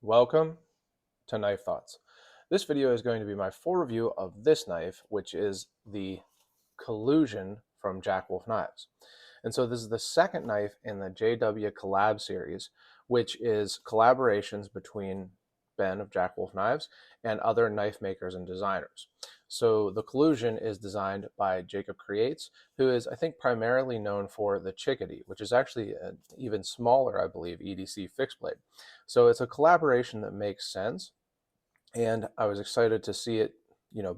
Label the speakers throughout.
Speaker 1: Welcome to Knife Thoughts. This video is going to be my full review of this knife, which is the Collusion from Jack Wolf Knives. And so this is the second knife in the JWKollab series, which is collaborations between Ben of Jack Wolf Knives and other knife makers and designers. So the Collusion is designed by Jakeb, who is, I think, primarily known for the Chickadee, which is actually an even smaller, I believe, EDC fixed blade. So it's a collaboration that makes sense, and I was excited to see it,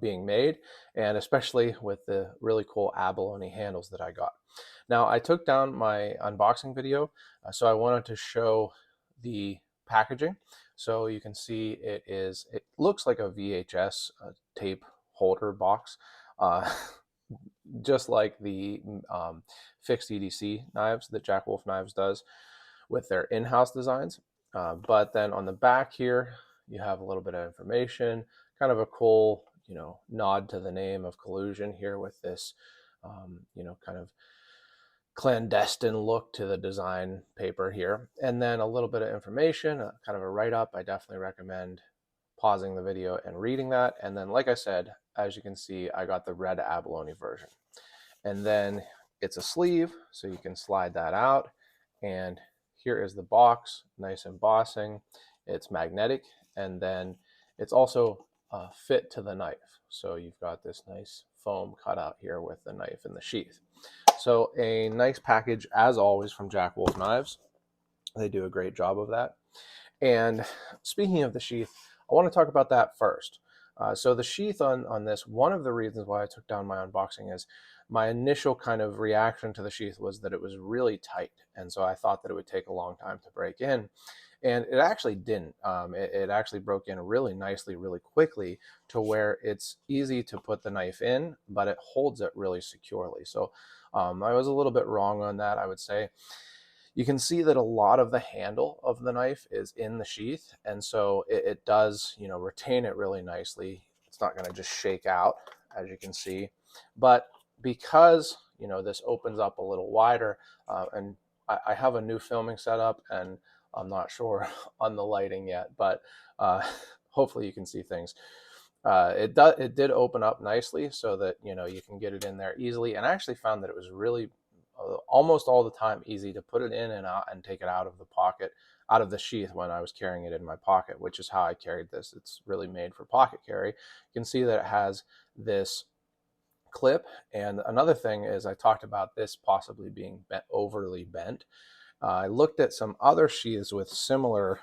Speaker 1: being made, and especially with the really cool abalone handles that I got. Now, I took down my unboxing video, so I wanted to show the packaging. So you can see it looks like a VHS tape holder box, uh, just like the fixed EDC knives that Jack Wolf Knives does with their in-house designs. But then on the back here, you have a little bit of information, kind of a cool, nod to the name of Collusion here with this, kind of clandestine look to the design paper here. And then a little bit of information, kind of a write-up. I definitely recommend pausing the video and reading that. And then, like I said, as you can see, I got the red abalone version. And then it's a sleeve, so you can slide that out. And here is the box, nice embossing. It's magnetic, and then it's also fit to the knife. So you've got this nice foam cutout here with the knife and the sheath. So a nice package, as always, from Jack Wolf Knives. They do a great job of that. And speaking of the sheath, I want to talk about that first. So the sheath on this, one of the reasons why I took down my unboxing is my initial kind of reaction to the sheath was that it was really tight. And so I thought that it would take a long time to break in. And it actually didn't. It actually broke in really nicely, really quickly, to where it's easy to put the knife in, but it holds it really securely. So I was a little bit wrong on that, I would say. You can see that a lot of the handle of the knife is in the sheath, and so it does, retain it really nicely. It's not going to just shake out, as you can see. But because, this opens up a little wider, and I have a new filming setup, and I'm not sure on the lighting yet, but hopefully you can see things. It did open up nicely so that, you can get it in there easily. And I actually found that it was really almost all the time easy to put it in and out and take it out of the pocket, out of the sheath when I was carrying it in my pocket, which is how I carried this. It's really made for pocket carry. You can see that it has this clip. And another thing is, I talked about this possibly being overly bent. I looked at some other sheaths with similar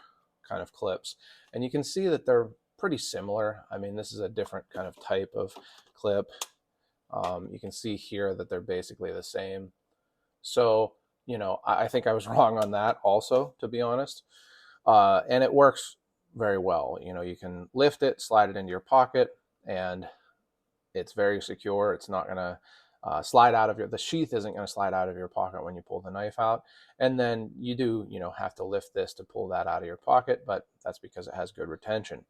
Speaker 1: kind of clips, and you can see that they're pretty similar. I mean, this is a different kind of type of clip. You can see here that they're basically the same. So, I think I was wrong on that also, to be honest. And it works very well. You can lift it, slide it into your pocket, and it's very secure. It's not going to slide out of the sheath isn't going to slide out of your pocket when you pull the knife out. And then you do, have to lift this to pull that out of your pocket, but that's because it has good retention.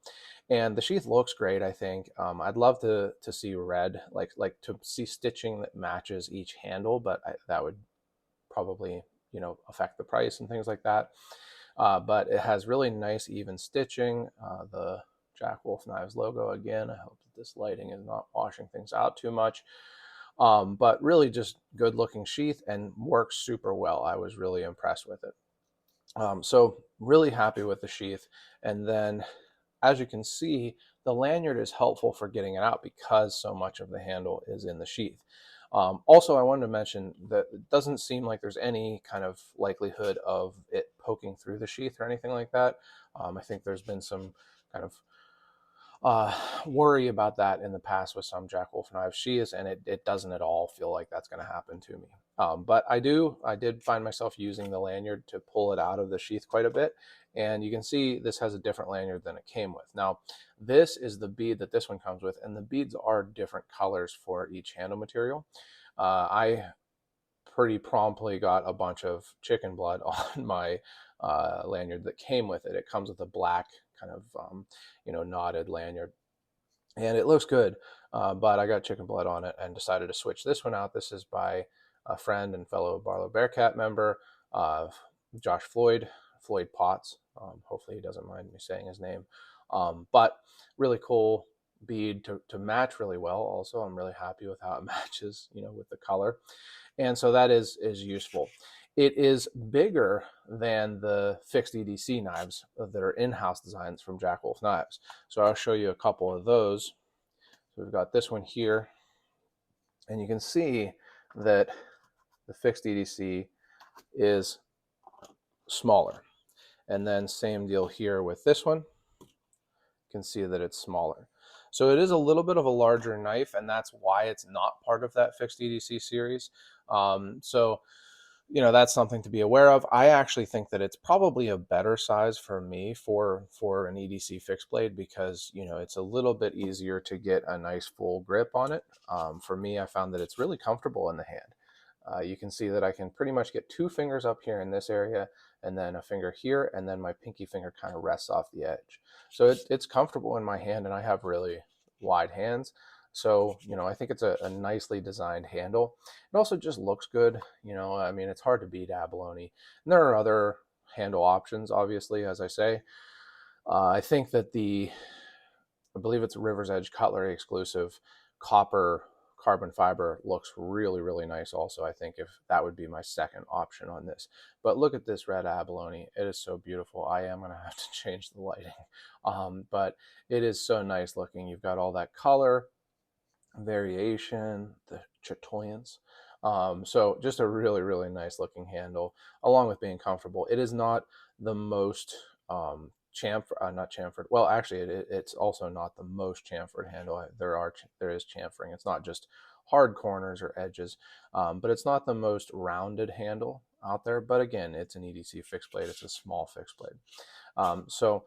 Speaker 1: And the sheath looks great, I think. I'd love to see red, like to see stitching that matches each handle, but that would probably, affect the price and things like that. But it has really nice even stitching. The Jack Wolf Knives logo again. I hope that this lighting is not washing things out too much. But really just good looking sheath and works super well. I was really impressed with it. So really happy with the sheath. And then, as you can see, the lanyard is helpful for getting it out because so much of the handle is in the sheath. Also, I wanted to mention that it doesn't seem like there's any kind of likelihood of it poking through the sheath or anything like that. I think there's been some kind of worry about that in the past with some Jack Wolf Knives sheaths, and it doesn't at all feel like that's going to happen to me. But I did find myself using the lanyard to pull it out of the sheath quite a bit, and you can see this has a different lanyard than it came with. Now, this is the bead that this one comes with, and the beads are different colors for each handle material. I pretty promptly got a bunch of chicken blood on my lanyard that came with it. It comes with a black kind of knotted lanyard, and it looks good, but I got chicken blood on it and decided to switch this one out. This is by a friend and fellow Barlow Bearcat member, Josh Floyd Potts. Hopefully he doesn't mind me saying his name. But really cool bead to match really well. Also, I'm really happy with how it matches, with the color. And so that is useful. It is bigger than the fixed EDC knives that are in-house designs from Jakwolf Knives. So I'll show you a couple of those. So we've got this one here, and you can see that the fixed EDC is smaller. And then same deal here with this one. You can see that it's smaller. So it is a little bit of a larger knife, and that's why it's not part of that fixed EDC series. So that's something to be aware of. I actually think that it's probably a better size for me for an EDC fixed blade, because it's a little bit easier to get a nice full grip on it. For me, I found that it's really comfortable in the hand. You can see that I can pretty much get 2 fingers up here in this area, and then a finger here, and then my pinky finger kind of rests off the edge. So it's comfortable in my hand, and I have really wide hands. So, I think it's a nicely designed handle. It also just looks good. I mean, it's hard to beat abalone. And there are other handle options, obviously, as I say. I think that I believe it's a River's Edge Cutlery exclusive copper carbon fiber looks really, really nice also. I think if that would be my second option on this. But look at this red abalone. It is so beautiful. I am going to have to change the lighting. But it is so nice looking. You've got all that color variation, the chatoyance. So just a really, really nice looking handle, along with being comfortable. It is not the most not chamfered. Well, actually, it's also not the most chamfered handle. There is chamfering. It's not just hard corners or edges, but it's not the most rounded handle out there. But again, it's an EDC fixed blade. It's a small fixed blade. So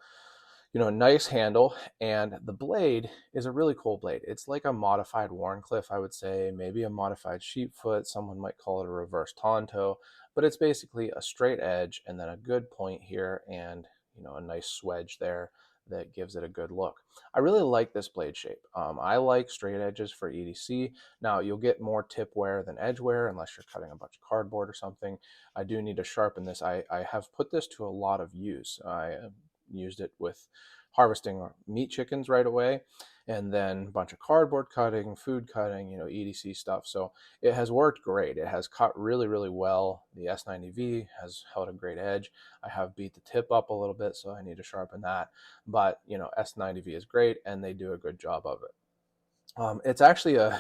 Speaker 1: nice handle, and the blade is a really cool blade. It's like a modified Wharncliffe, I would say, maybe a modified sheepfoot. Someone might call it a reverse Tonto, but it's basically a straight edge and then a good point here, and a nice swedge there that gives it a good look. I really like this blade shape. I like straight edges for EDC. Now, you'll get more tip wear than edge wear unless you're cutting a bunch of cardboard or something. I do need to sharpen this. I have put this to a lot of use. I used it with harvesting meat chickens right away, and then a bunch of cardboard cutting, food cutting, EDC stuff. So it has worked great. It has cut really, really well. The S90V has held a great edge. I have beat the tip up a little bit, so I need to sharpen that. But, S90V is great, and they do a good job of it. It's actually a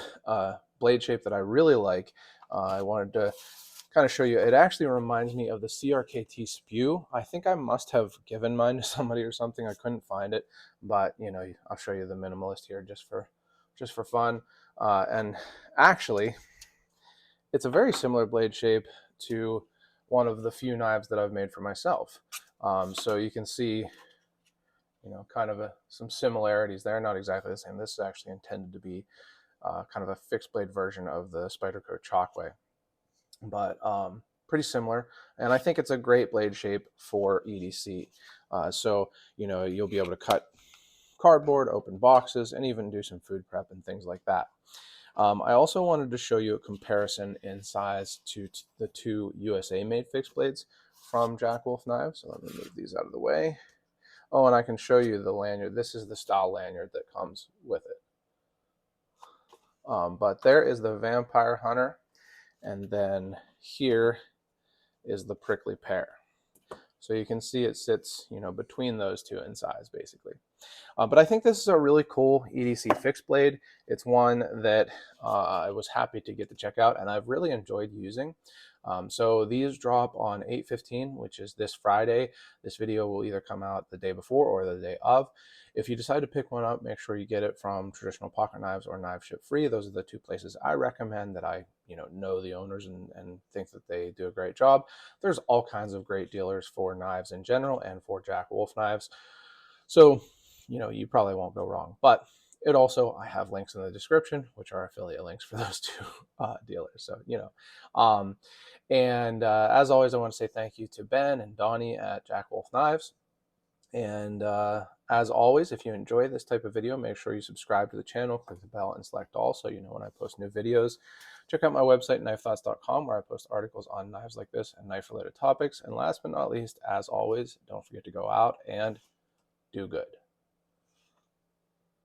Speaker 1: blade shape that I really like. I wanted to kind of show you. It actually reminds me of the CRKT Spew. I think I must have given mine to somebody or something. I couldn't find it, but I'll show you the minimalist here just for fun. And actually, it's a very similar blade shape to one of the few knives that I've made for myself. So you can see, kind of some similarities there. Not exactly the same. This is actually intended to be kind of a fixed blade version of the Spyderco Chalkway, but pretty similar. And I think it's a great blade shape for EDC. So, you'll be able to cut cardboard, open boxes, and even do some food prep and things like that. I also wanted to show you a comparison in size to the 2 USA-made fixed blades from Jakewolf Knives. So let me move these out of the way. Oh, and I can show you the lanyard. This is the style lanyard that comes with it. But there is the Vampire Hunter, and then here is the Prickly Pear. So you can see it sits, between those two in size, basically. But I think this is a really cool EDC fixed blade. It's one that I was happy to get to check out, and I've really enjoyed using. So these drop on 8/15, which is this Friday. This video will either come out the day before or the day of. If you decide to pick one up, make sure you get it from Traditional Pocket Knives or Knife Ship Free. Those are the 2 places I recommend that I know the owners and think that they do a great job. There's all kinds of great dealers for knives in general and for Jakewolf knives. So, you probably won't go wrong. But it also, I have links in the description, which are affiliate links for those 2 dealers. So, as always, I want to say thank you to Ben and Donnie at Jakewolf Knives. And as always, if you enjoy this type of video, make sure you subscribe to the channel, click the bell, and select all so you know when I post new videos. Check out my website, knifethoughts.com, where I post articles on knives like this and knife-related topics. And last but not least, as always, don't forget to go out and do good.